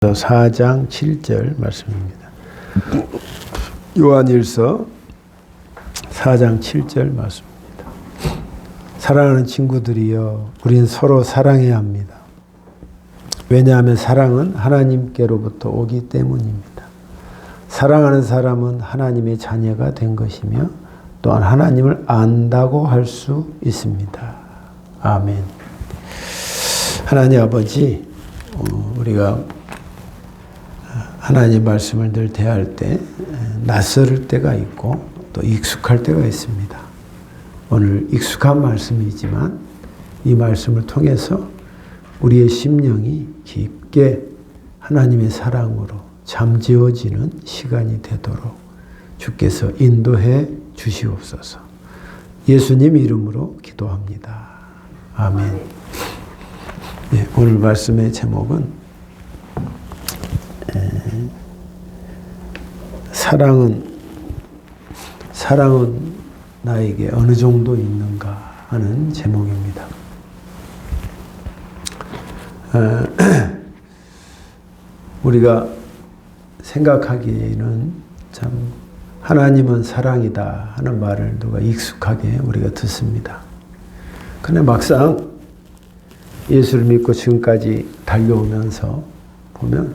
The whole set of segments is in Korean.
4장 7절 말씀입니다. 요한일서 4장 7절 말씀입니다. 사랑하는 친구들이여, 우린 서로 사랑해야 합니다. 왜냐하면 사랑은 하나님께로부터 오기 때문입니다. 사랑하는 사람은 하나님의 자녀가 된 것이며 또한 하나님을 안다고 할 수 있습니다. 아멘. 하나님 아버지, 우리가 하나님 말씀을 늘 대할 때 낯설 때가 있고 또 익숙할 때가 있습니다. 오늘 익숙한 말씀이지만 이 말씀을 통해서 우리의 심령이 깊게 하나님의 사랑으로 잠재워지는 시간이 되도록 주께서 인도해 주시옵소서. 예수님 이름으로 기도합니다. 아멘. 네, 오늘 말씀의 제목은 사랑은 나에게 어느 정도 있는가 하는 제목입니다. 우리가 생각하기에는 참 하나님은 사랑이다 하는 말을 누가 익숙하게 우리가 듣습니다. 그런데 막상 예수를 믿고 지금까지 달려오면서 보면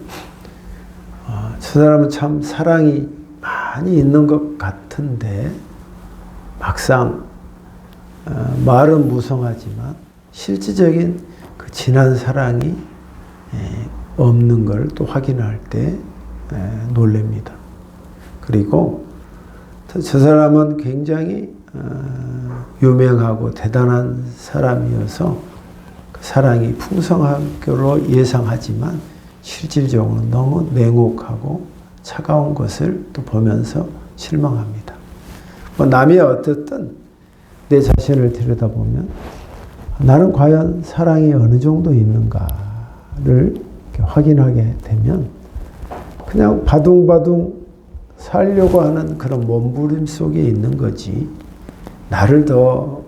저 사람은 참 사랑이 많이 있는 것 같은데 막상 말은 무성하지만 실질적인 그 진한 사랑이 없는 걸 또 확인할 때 놀랍니다. 그리고 저 사람은 굉장히 유명하고 대단한 사람이어서 그 사랑이 풍성할 거로 예상하지만 실질적으로 너무 냉혹하고 차가운 것을 또 보면서 실망합니다. 남이 어떻든 내 자신을 들여다보면 나는 과연 사랑이 어느 정도 있는가를 확인하게 되면 그냥 바둥바둥 살려고 하는 그런 몸부림 속에 있는 거지, 나를 더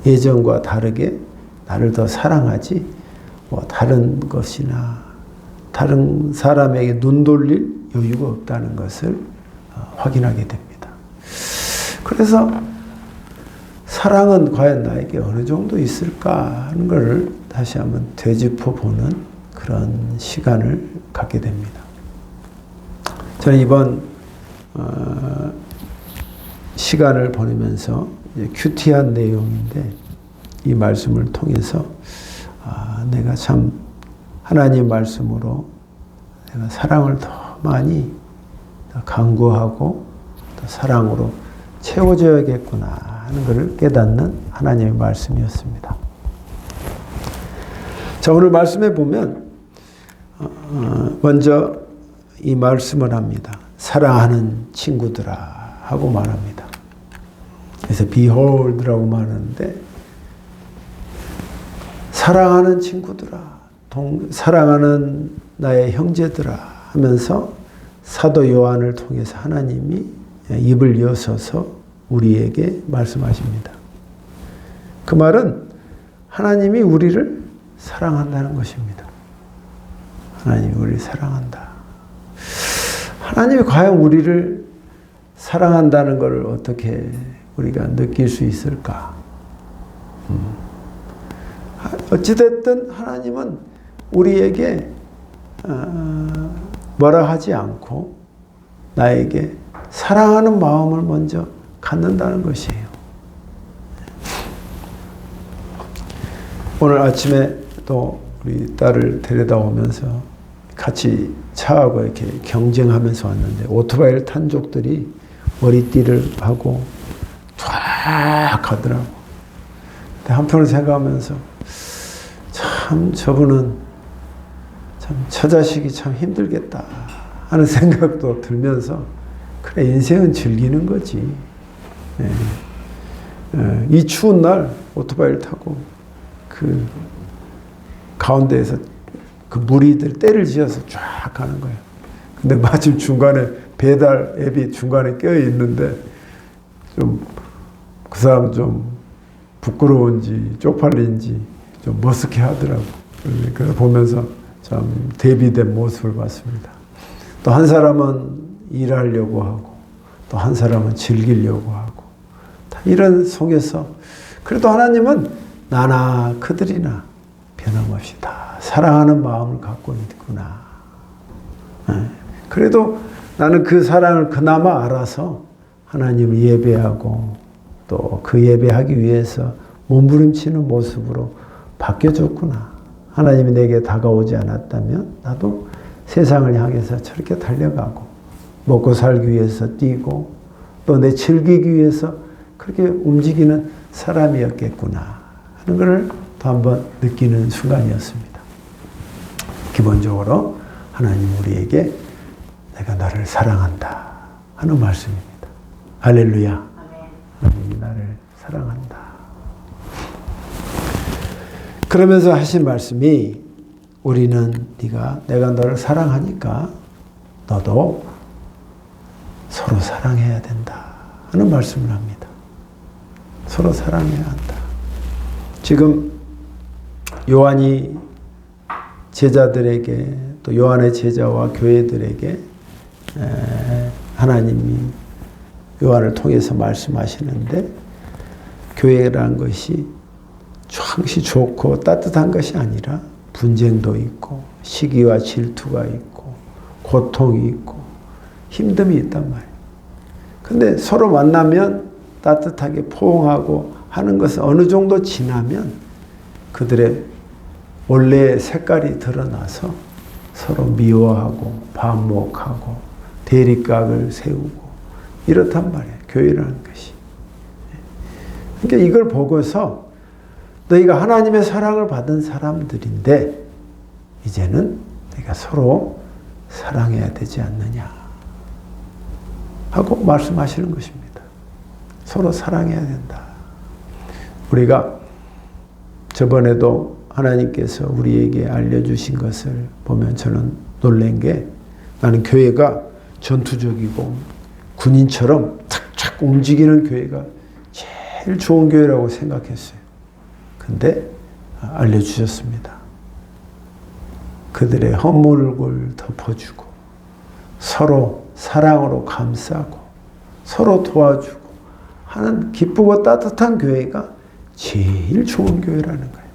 예전과 다르게 나를 더 사랑하지 다른 것이나 다른 사람에게 눈 돌릴 여유가 없다는 것을 확인하게 됩니다. 그래서 사랑은 과연 나에게 어느 정도 있을까 하는 것을 다시 한번 되짚어 보는 그런 시간을 갖게 됩니다. 저는 이번 시간을 보내면서 큐티한 내용인데 이 말씀을 통해서 내가 참 하나님 말씀으로 내가 사랑을 더 많이 더 강구하고 더 사랑으로 채워져야겠구나 하는 것을 깨닫는 하나님의 말씀이었습니다. 자, 오늘 말씀에 보면 먼저 이 말씀을 합니다. 사랑하는 친구들아 하고 말합니다. 그래서 behold라고 말하는데 사랑하는 친구들아, 사랑하는 나의 형제들아 하면서 사도 요한을 통해서 하나님이 입을 여서서 우리에게 말씀하십니다. 그 말은 하나님이 우리를 사랑한다는 것입니다. 하나님이 우리를 사랑한다. 하나님이 과연 우리를 사랑한다는 것을 어떻게 우리가 느낄 수 있을까? 어찌됐든 하나님은 우리에게 뭐라 하지 않고 나에게 사랑하는 마음을 먼저 갖는다는 것이에요. 오늘 아침에 또 우리 딸을 데려다 오면서 같이 차하고 이렇게 경쟁하면서 왔는데 오토바이를 탄 족들이 머리띠를 하고 쫙 가더라고. 근데 한편으로 생각하면서 참 저분은 참 처자식이 참 힘들겠다 하는 생각도 들면서 그래, 인생은 즐기는 거지. 이 추운 날 오토바이를 타고 그 가운데에서 그 무리들 때를 지어서 쫙 가는 거예요. 근데 마침 중간에 배달 앱이 중간에 껴 있는데 좀 그 사람 좀 부끄러운지 쪽팔린지 좀 머쓱해 하더라고. 그래서 보면서 참 대비된 모습을 봤습니다. 또 한 사람은 일하려고 하고 또 한 사람은 즐기려고 하고 다 이런 속에서 그래도 하나님은 나나 그들이나 변함없이 다 사랑하는 마음을 갖고 있구나. 그래도 나는 그 사랑을 그나마 알아서 하나님을 예배하고 또 그 예배하기 위해서 몸부림치는 모습으로 바뀌어졌구나. 하나님이 내게 다가오지 않았다면 나도 세상을 향해서 저렇게 달려가고 먹고 살기 위해서 뛰고 또 내 즐기기 위해서 그렇게 움직이는 사람이었겠구나 하는 것을 또 한번 느끼는 순간이었습니다. 기본적으로 하나님 우리에게 내가 너를 사랑한다 하는 말씀입니다. 할렐루야. 하나님이 나를 사랑한다. 그러면서 하신 말씀이 우리는 내가 너를 사랑하니까 너도 서로 사랑해야 된다 하는 말씀을 합니다. 서로 사랑해야 한다. 지금 요한이 제자들에게 또 요한의 제자와 교회들에게 하나님이 요한을 통해서 말씀하시는데 교회라는 것이 항시 좋고 따뜻한 것이 아니라 분쟁도 있고 시기와 질투가 있고 고통이 있고 힘듦이 있단 말이에요. 근데 서로 만나면 따뜻하게 포옹하고 하는 것은 어느 정도 지나면 그들의 원래의 색깔이 드러나서 서로 미워하고 반목하고 대립각을 세우고 이렇단 말이에요. 교회라는 것이. 그러니까 이걸 보고서 너희가 하나님의 사랑을 받은 사람들인데 이제는 내가 서로 사랑해야 되지 않느냐 하고 말씀하시는 것입니다. 서로 사랑해야 된다. 우리가 저번에도 하나님께서 우리에게 알려주신 것을 보면 저는 놀란 게 나는 교회가 전투적이고 군인처럼 탁탁 움직이는 교회가 제일 좋은 교회라고 생각했어요. 근데 알려주셨습니다. 그들의 허물을 덮어주고 서로 사랑으로 감싸고 서로 도와주고 하는 기쁘고 따뜻한 교회가 제일 좋은 교회라는 거예요.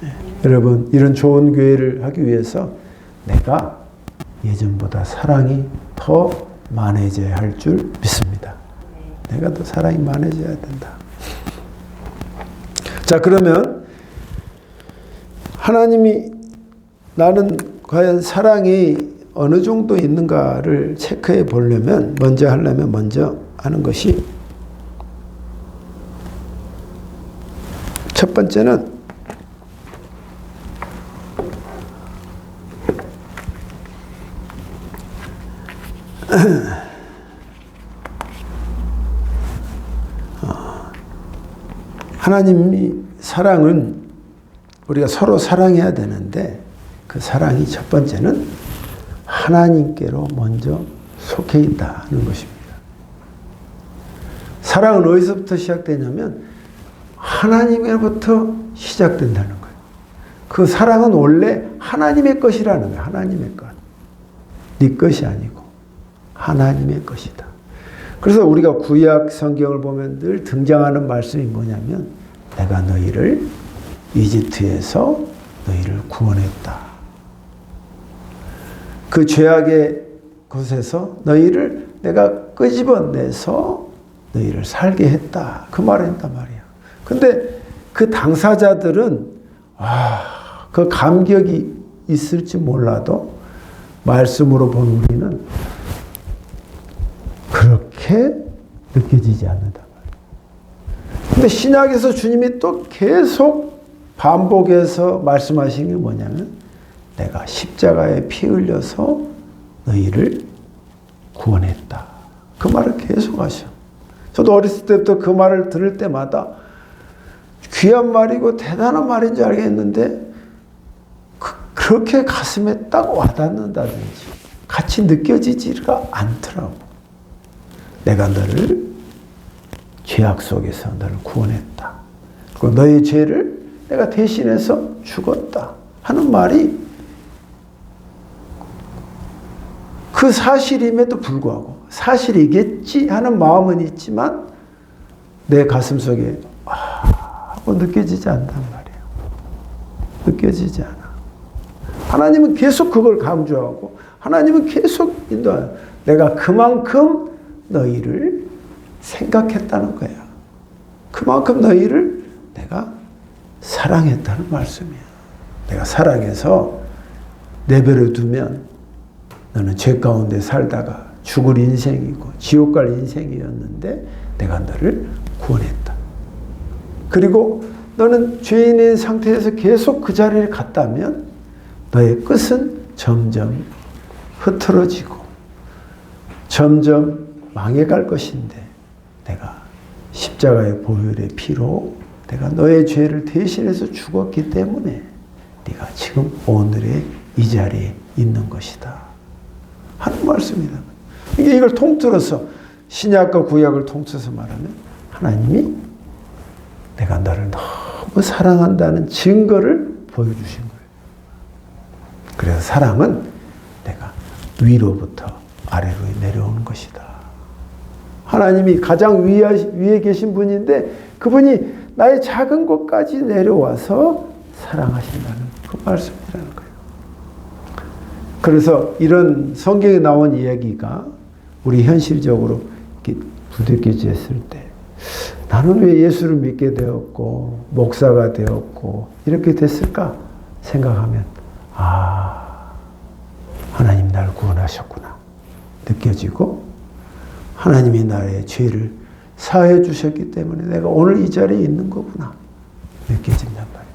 네. 여러분 이런 좋은 교회를 하기 위해서 내가 예전보다 사랑이 더 많아져야 할 줄 믿습니다. 내가 더 사랑이 많아져야 된다. 자, 그러면 하나님이 나는 과연 사랑이 어느 정도 있는가를 체크해 보려면 먼저 하는 것이 첫 번째는 하나님이 사랑은 우리가 서로 사랑해야 되는데 그 사랑이 첫 번째는 하나님께로 먼저 속해 있다는 것입니다. 사랑은 어디서부터 시작되냐면 하나님으로부터 시작된다는 거예요. 그 사랑은 원래 하나님의 것이라는 거예요. 하나님의 것. 네 것이 아니고 하나님의 것이다. 그래서 우리가 구약 성경을 보면 늘 등장하는 말씀이 뭐냐면 내가 너희를 이집트에서 너희를 구원했다. 그 죄악의 곳에서 너희를 내가 끄집어내서 너희를 살게 했다. 그 말을 했단 말이야. 근데 그 당사자들은 그 감격이 있을지 몰라도 말씀으로 본 우리는 그렇게 느껴지지 않는단 말이에요. 근데 신약에서 주님이 또 계속 반복해서 말씀하시는 게 뭐냐면 내가 십자가에 피 흘려서 너희를 구원했다. 그 말을 계속 하셔. 저도 어렸을 때부터 그 말을 들을 때마다 귀한 말이고 대단한 말인 줄 알겠는데 그렇게 가슴에 딱 와닿는다든지 같이 느껴지지가 않더라고. 내가 너를 죄악 속에서 너를 구원했다. 그리고 너의 죄를 내가 대신해서 죽었다 하는 말이 그 사실임에도 불구하고 사실이겠지 하는 마음은 있지만 내 가슴 속에 하고 느껴지지 않단 말이에요. 느껴지지 않아. 하나님은 계속 그걸 강조하고 하나님은 계속 인도해요. 내가 그만큼 너희를 생각했다는 거야. 그만큼 너희를 내가 사랑했다는 말씀이야. 내가 사랑해서 내버려 두면 너는 죄 가운데 살다가 죽을 인생이고 지옥 갈 인생이었는데 내가 너를 구원했다. 그리고 너는 죄인인 상태에서 계속 그 자리를 갔다면 너의 끝은 점점 흐트러지고 점점 망해갈 것인데 내가 십자가의 보혈의 피로 내가 너의 죄를 대신해서 죽었기 때문에 네가 지금 오늘의 이 자리에 있는 것이다 하는 말씀이다. 이걸 통틀어서 신약과 구약을 통틀어서 말하면 하나님이 내가 너를 너무 사랑한다는 증거를 보여주신 거예요. 그래서 사랑은 내가 위로부터 아래로 내려오는 것이다. 하나님이 가장 위에 계신 분인데 그분이 나의 작은 것까지 내려와서 사랑하신다는 그 말씀이라는 거예요. 그래서 이런 성경에 나온 이야기가 우리 현실적으로 이렇게 부딪혀졌을 때 나는 왜 예수를 믿게 되었고 목사가 되었고 이렇게 됐을까 생각하면 하나님 나를 구원하셨구나 느껴지고 하나님이 나의 죄를 사해 주셨기 때문에 내가 오늘 이 자리에 있는 거구나 느껴진단 말이에요.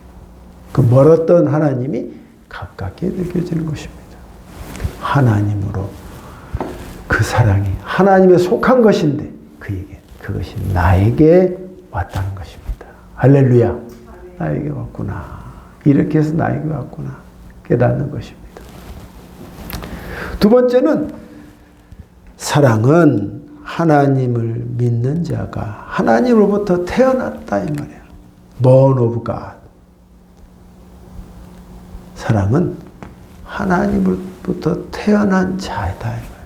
그 멀었던 하나님이 가깝게 느껴지는 것입니다. 하나님으로 그 사랑이 하나님에 속한 것인데 그것이 나에게 왔다는 것입니다. 할렐루야. 나에게 왔구나. 이렇게 해서 나에게 왔구나. 깨닫는 것입니다. 두 번째는 사랑은 하나님을 믿는 자가 하나님으로부터 태어났다 이 말이에요. Born of God. 사랑은 하나님으로부터 태어난 자이다 이 말이에요.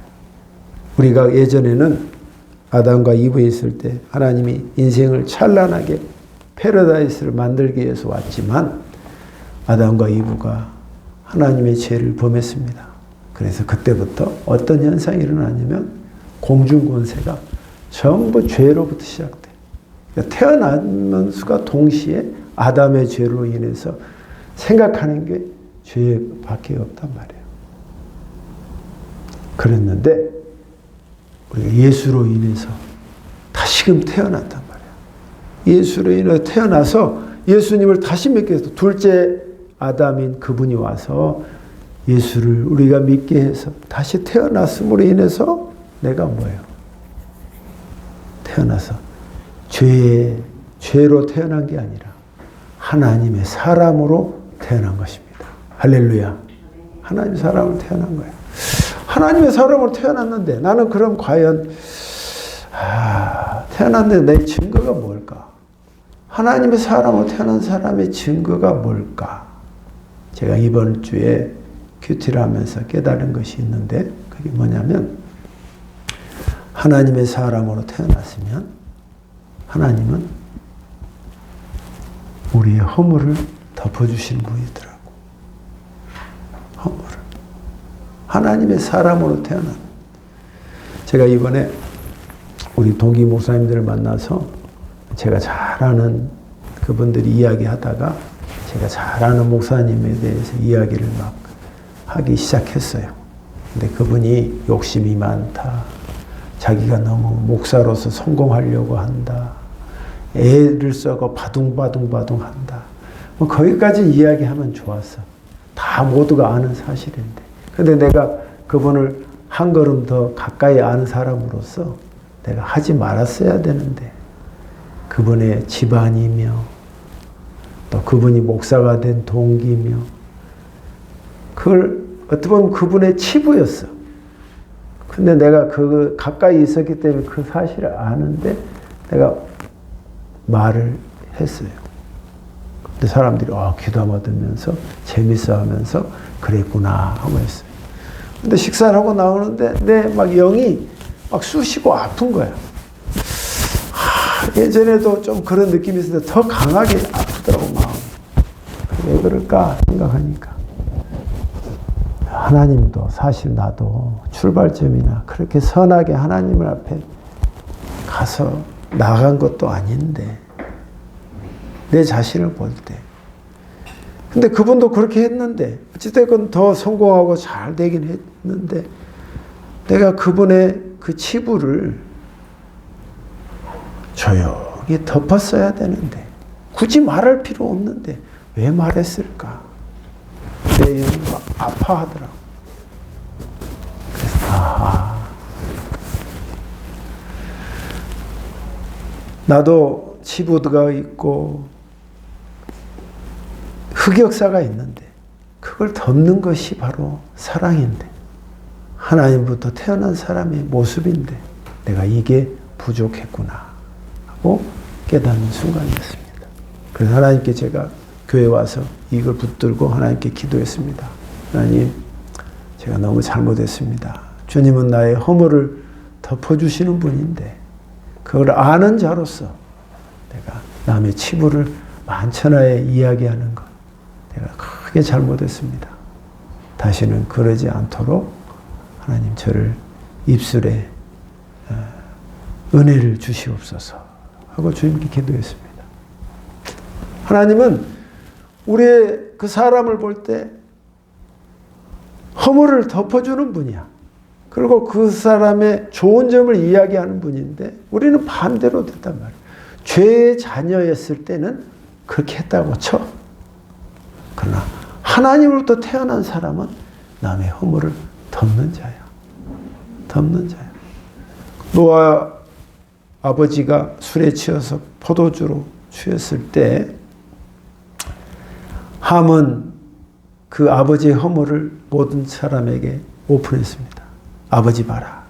우리가 예전에는 아담과 이브에 있을 때 하나님이 인생을 찬란하게 패러다이스를 만들기 위해서 왔지만 아담과 이브가 하나님의 죄를 범했습니다. 그래서 그때부터 어떤 현상이 일어나냐면 공중권세가 전부 죄로부터 시작돼요. 그러니까 태어나면서가 동시에 아담의 죄로 인해서 생각하는 게 죄밖에 없단 말이에요. 그랬는데 우리가 예수로 인해서 다시금 태어났단 말이에요. 예수로 인해서 태어나서 예수님을 다시 믿게 해서 둘째 아담인 그분이 와서 예수를 우리가 믿게 해서 다시 태어났음으로 인해서 내가 뭐예요? 태어나서 죄로 태어난 게 아니라 하나님의 사람으로 태어난 것입니다. 할렐루야. 하나님의 사람으로 태어난 거예요. 하나님의 사람으로 태어났는데 나는 그럼 과연 태어났는데 내 증거가 뭘까? 하나님의 사람으로 태어난 사람의 증거가 뭘까? 제가 이번 주에 큐티를 하면서 깨달은 것이 있는데 그게 뭐냐면 하나님의 사람으로 태어났으면 하나님은 우리의 허물을 덮어주시는 분이더라고. 허물을. 하나님의 사람으로 태어난. 제가 이번에 우리 동기 목사님들을 만나서 제가 잘 아는 그분들이 이야기하다가 제가 잘 아는 목사님에 대해서 이야기를 막 하기 시작했어요. 근데 그분이 욕심이 많다. 자기가 너무 목사로서 성공하려고 한다. 애를 써고 바둥바둥 한다. 뭐 거기까지 이야기하면 좋았어. 다 모두가 아는 사실인데. 근데 내가 그분을 한 걸음 더 가까이 아는 사람으로서 내가 하지 말았어야 되는데 그분의 집안이며 또 그분이 목사가 된 동기며 그걸 어떻게 보면 그분의 치부였어. 근데 내가 그 가까이 있었기 때문에 그 사실을 아는데 내가 말을 했어요. 근데 사람들이 기도하며 들으면서 재밌어 하면서 그랬구나 하고 했어요. 근데 식사를 하고 나오는데 내 막 영이 막 쑤시고 아픈 거야. 예전에도 좀 그런 느낌이 있었는데 더 강하게 아프더라고, 마음이. 왜 그럴까 생각하니까 하나님도 사실 나도 출발점이나 그렇게 선하게 하나님을 앞에 가서 나간 것도 아닌데 내 자신을 볼 때 근데 그분도 그렇게 했는데 어찌됐건 더 성공하고 잘 되긴 했는데 내가 그분의 그 치부를 조용히 덮었어야 되는데 굳이 말할 필요 없는데 왜 말했을까? 내 영이 막 아파하더라고. 그래서 나도 치부가 있고 흑역사가 있는데 그걸 덮는 것이 바로 사랑인데 하나님부터 태어난 사람의 모습인데 내가 이게 부족했구나 하고 깨닫는 순간이었습니다. 그래서 하나님께 제가 교회 와서 이걸 붙들고 하나님께 기도했습니다. 하나님, 제가 너무 잘못했습니다. 주님은 나의 허물을 덮어주시는 분인데 그걸 아는 자로서 내가 남의 치부를 만천하에 이야기하는 것 내가 크게 잘못했습니다. 다시는 그러지 않도록 하나님 저를 입술에 은혜를 주시옵소서 하고 주님께 기도했습니다. 하나님은 우리의 그 사람을 볼 때 허물을 덮어주는 분이야. 그리고 그 사람의 좋은 점을 이야기하는 분인데 우리는 반대로 됐단 말이야. 죄의 자녀였을 때는 그렇게 했다고 쳐. 그러나 하나님으로부터 태어난 사람은 남의 허물을 덮는 자야. 덮는 자야. 노아 아버지가 술에 취해서 포도주로 취했을 때 함은 그 아버지의 허물을 모든 사람에게 오픈했습니다. 아버지 봐라.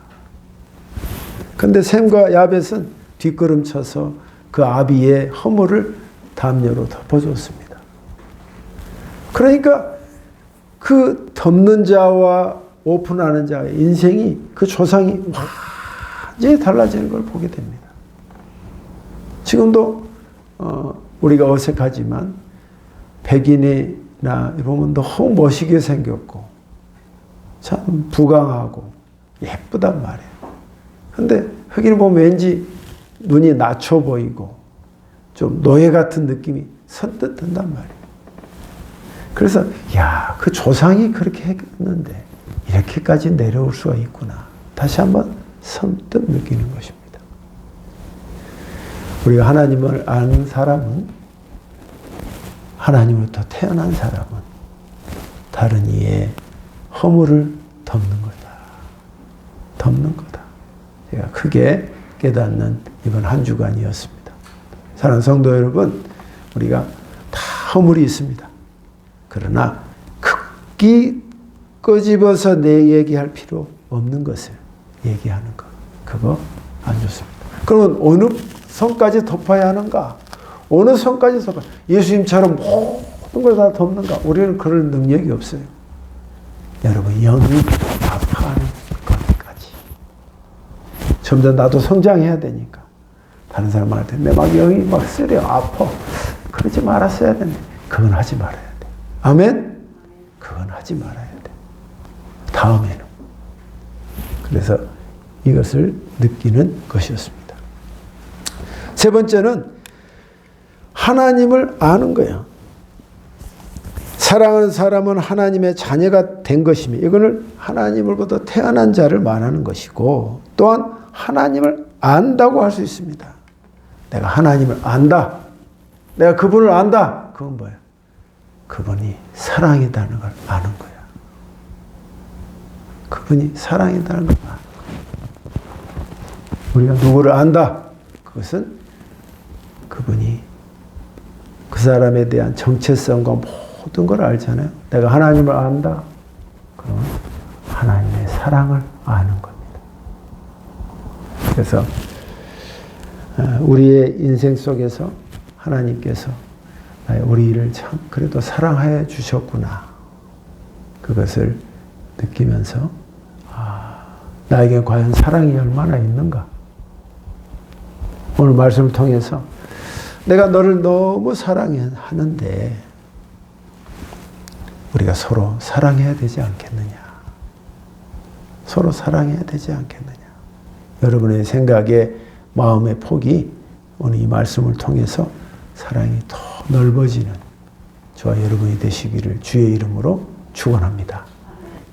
그런데 셈과 야벳은 뒷걸음쳐서 그 아비의 허물을 담요로 덮어줬습니다. 그러니까 그 덮는 자와 오픈하는 자의 인생이 그 조상이 완전히 달라지는 걸 보게 됩니다. 지금도 우리가 어색하지만 백인이나 보면 너무 멋있게 생겼고 참 부강하고 예쁘단 말이에요. 근데 흑인을 보면 왠지 눈이 낮춰 보이고 좀 노예 같은 느낌이 선뜻 든단 말이에요. 그래서 야, 그 조상이 그렇게 했는데 이렇게까지 내려올 수가 있구나. 다시 한번 선뜻 느끼는 것입니다. 우리가 하나님을 아는 사람은 하나님으로부터 태어난 사람은 다른 이의 허물을 덮는 거다. 덮는 거다. 제가 크게 깨닫는 이번 한 주간이었습니다. 사랑하는 성도 여러분, 우리가 다 허물이 있습니다. 그러나 극히 끄집어서 내 얘기할 필요 없는 것을 얘기하는 것. 그거 안 좋습니다. 그러면 어느 선까지 덮어야 하는가? 어느 선까지 덮어야 예수님처럼 모든 걸 다 덮는가? 우리는 그럴 능력이 없어요. 여러분, 영이 아파하는 것까지. 점점 나도 성장해야 되니까. 다른 사람한테 내 막 영이 막 쓰려, 아파. 그러지 말았어야 되는데. 그건 하지 말아야 돼. 아멘? 그건 하지 말아야 돼. 다음에는. 그래서 이것을 느끼는 것이었습니다. 세 번째는 하나님을 아는 거예요. 사랑하는 사람은 하나님의 자녀가 된 것이며 이거는 하나님으로부터 태어난 자를 말하는 것이고 또한 하나님을 안다고 할 수 있습니다. 내가 하나님을 안다. 내가 그분을 안다. 그건 뭐예요? 그분이 사랑이라는 걸 아는 거야. 그분이 사랑이라는 걸 아는 거야. 우리가 누구를 안다. 그것은 그분이 그 사람에 대한 정체성과 모든 걸 알잖아요. 내가 하나님을 안다. 그러면 하나님의 사랑을 아는 겁니다. 그래서 우리의 인생 속에서 하나님께서 우리를 참 그래도 사랑해 주셨구나. 그것을 느끼면서 나에게 과연 사랑이 얼마나 있는가? 오늘 말씀을 통해서 내가 너를 너무 사랑하는데 우리가 서로 사랑해야 되지 않겠느냐? 서로 사랑해야 되지 않겠느냐? 여러분의 생각에 마음의 폭이 오늘 이 말씀을 통해서 사랑이 더 넓어지는 저와 여러분이 되시기를 주의 이름으로 축원합니다.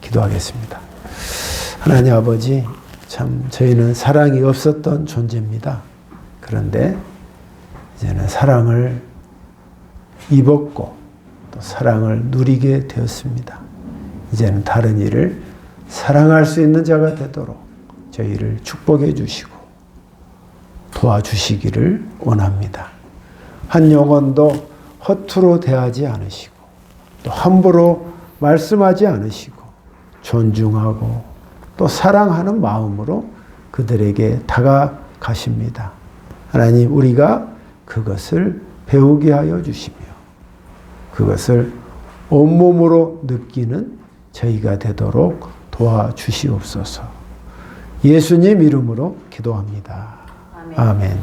기도하겠습니다. 하나님 아버지, 참 저희는 사랑이 없었던 존재입니다. 그런데 이제는 사랑을 입었고 또 사랑을 누리게 되었습니다. 이제는 다른 이를 사랑할 수 있는 자가 되도록 저희를 축복해 주시고 도와주시기를 원합니다. 한 영혼도 허투루 대하지 않으시고 또 함부로 말씀하지 않으시고 존중하고 또 사랑하는 마음으로 그들에게 다가가십니다. 하나님, 우리가 그것을 배우게 하여 주시며 그것을 온몸으로 느끼는 저희가 되도록 도와주시옵소서. 예수님 이름으로 기도합니다. 아멘.